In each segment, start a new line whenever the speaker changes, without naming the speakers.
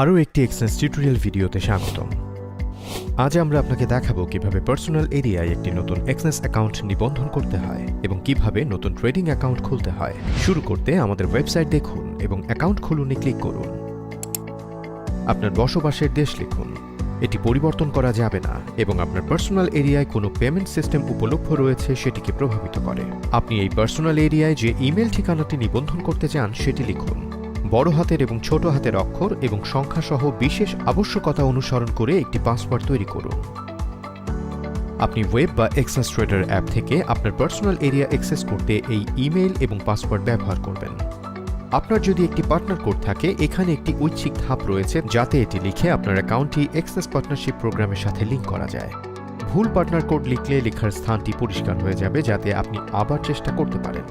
আরও একটি এক্সেন্স টিউটোরিয়াল ভিডিওতে স্বাগতম। আজ আমরা আপনাকে দেখাবো কিভাবে পার্সোনাল এরিয়ায় একটি নতুন এক্সেন্স অ্যাকাউন্ট নিবন্ধন করতে হয় এবং কিভাবে নতুন ট্রেডিং অ্যাকাউন্ট খুলতে হয়। শুরু করতে আমাদের ওয়েবসাইট দেখুন এবং অ্যাকাউন্ট খুলুনে ক্লিক করুন। আপনার বসবাসের দেশ লিখুন। এটি পরিবর্তন করা যাবে না এবং আপনার পার্সোনাল এরিয়ায় কোনো পেমেন্ট সিস্টেম উপলব্ধ রয়েছে সেটিকে প্রভাবিত করে। আপনি এই পার্সোনাল এরিয়ায় যে ইমেল ঠিকানাটি নিবন্ধন করতে চান সেটি লিখুন। বড় হাতের এবং ছোট হাতের অক্ষর এবং সংখ্যা সহ বিশেষ আবশ্যকতা অনুসরণ করে একটি পাসওয়ার্ড তৈরি করুন। আপনি ওয়েব বা এক্সেস ট্রেডার অ্যাপ থেকে আপনার পার্সোনাল এরিয়া অ্যাক্সেস করতে এই ইমেল এবং পাসওয়ার্ড ব্যবহার করবেন। আপনার যদি একটি পার্টনার কোড থাকে, এখানে একটি ঐচ্ছিক ধাপ রয়েছে যাতে এটি লিখে আপনার অ্যাকাউন্টটি এক্সেস পার্টনারশিপ প্রোগ্রামের সাথে লিঙ্ক করা যায়। ভুল পার্টনার কোড লিখলে লেখার স্থানটি পরিষ্কার হয়ে যাবে যাতে আপনি আবার চেষ্টা করতে পারেন।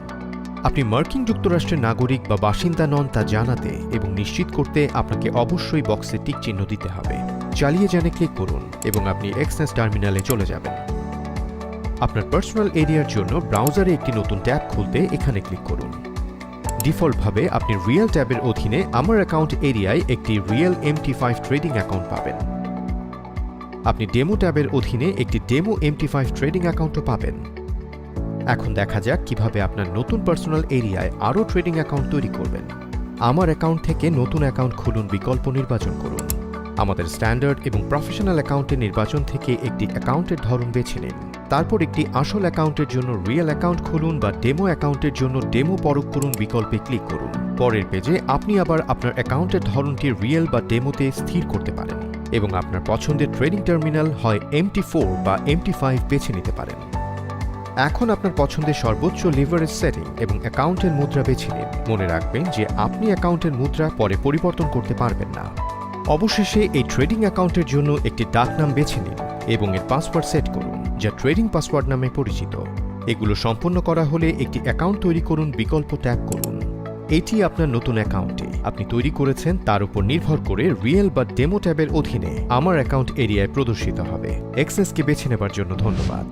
আপনি মার্কিন যুক্তরাষ্ট্রের নাগরিক বা বাসিন্দা নন তা জানাতে এবং নিশ্চিত করতে আপনাকে অবশ্যই বক্সে টিক চিহ্ন দিতে হবে। চালিয়ে যানে ক্লিক করুন এবং আপনি এক্সেস টার্মিনালে চলে যাবেন। আপনার পার্সোনাল এরিয়ার জন্য ব্রাউজারে একটি নতুন ট্যাব খুলতে এখানে ক্লিক করুন। ডিফল্টভাবে আপনি রিয়েল ট্যাবের অধীনে আমার অ্যাকাউন্ট এরিয়ায় একটি রিয়েল MT5 ট্রেডিং অ্যাকাউন্ট পাবেন। আপনি ডেমো ট্যাবের অধীনে একটি ডেমো MT5 ট্রেডিং অ্যাকাউন্টও পাবেন। এখন দেখা যাক কিভাবে আপনার নতুন পার্সোনাল এরিয়ায় আরও ট্রেডিং অ্যাকাউন্ট তৈরি করবেন। আমার অ্যাকাউন্ট থেকে নতুন অ্যাকাউন্ট খুলুন বিকল্প নির্বাচন করুন। আমাদের স্ট্যান্ডার্ড এবং প্রফেশনাল অ্যাকাউন্টের নির্বাচন থেকে একটি অ্যাকাউন্টের ধরন বেছে নিন। তারপর একটি আসল অ্যাকাউন্টের জন্য রিয়েল অ্যাকাউন্ট খুলুন বা ডেমো অ্যাকাউন্টের জন্য ডেমো পরখ করুন বিকল্পে ক্লিক করুন। পরের পেজে আপনি আবার আপনার অ্যাকাউন্টের ধরনটি রিয়েল বা ডেমোতে স্থির করতে পারেন এবং আপনার পছন্দের ট্রেডিং টার্মিনাল হয় MT4 বা MT5 বেছে নিতে পারেন। এখন আপনার পছন্দের সর্বোচ্চ লিভারেজ সেটিং এবং অ্যাকাউন্টের মুদ্রা বেছে নিন। মনে রাখবেন যে আপনি অ্যাকাউন্টের মুদ্রা পরে পরিবর্তন করতে পারবেন না। অবশেষে এই ট্রেডিং অ্যাকাউন্টের জন্য একটি ডাকনাম বেছে নিন এবং এর পাসওয়ার্ড সেট করুন, যা ট্রেডিং পাসওয়ার্ড নামে পরিচিত। এগুলো সম্পন্ন করা হলে একটি অ্যাকাউন্ট তৈরি করুন বিকল্প ট্যাগ করুন। এটি আপনার নতুন অ্যাকাউন্টে আপনি তৈরি করেছেন তার উপর নির্ভর করে রিয়েল বা ডেমো ট্যাবের অধীনে আমার অ্যাকাউন্ট এরিয়ায় প্রদর্শিত হবে। এক্সেসকে বেছে নেবার জন্য ধন্যবাদ।